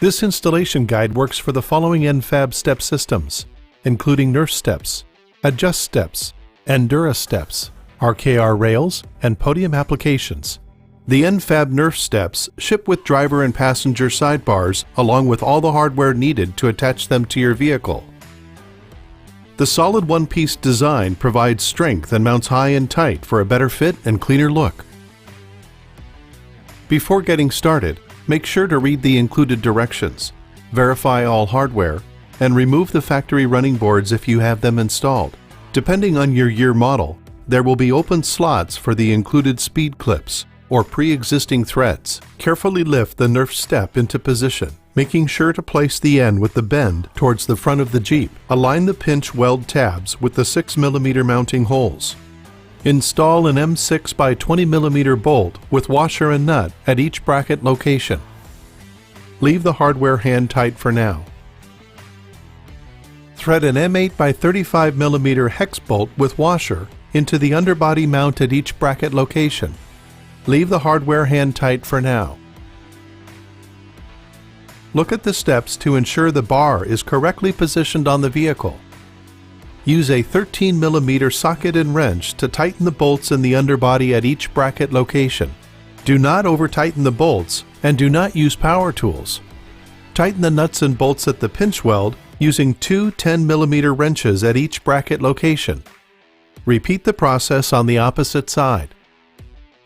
This installation guide works for the following NFAB step systems, including Durastep, Adjuststep, and Durastep, RKR rails, and Podieum applications. The NFAB Nerf steps ship with driver and passenger sidebars along with all the hardware needed to attach them to your vehicle. The solid one-piece design provides strength and mounts high and tight for a better fit and cleaner look. Before getting started, make sure to read the included directions, verify all hardware, and remove the factory running boards if you have them installed. Depending on your year model, there will be open slots for the included speed clips or pre-existing threads. Carefully lift the Nerf step into position, making sure to place the end with the bend towards the front of the Jeep. Align the pinch weld tabs with the 6mm mounting holes. Install an M6 by 20mm bolt with washer and nut at each bracket location. Leave the hardware hand tight for now. Thread an M8 by 35mm hex bolt with washer into the underbody mount at each bracket location. Leave the hardware hand tight for now. Look at the steps to ensure the bar is correctly positioned on the vehicle. Use a 13mm socket and wrench to tighten the bolts in the underbody at each bracket location. Do not over-tighten the bolts and do not use power tools. Tighten the nuts and bolts at the pinch weld using two 10mm wrenches at each bracket location. Repeat the process on the opposite side.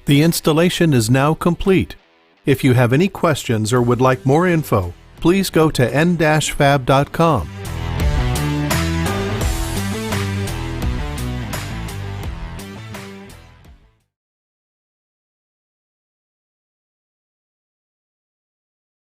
The installation is now complete. If you have any questions or would like more info, please go to n-fab.com.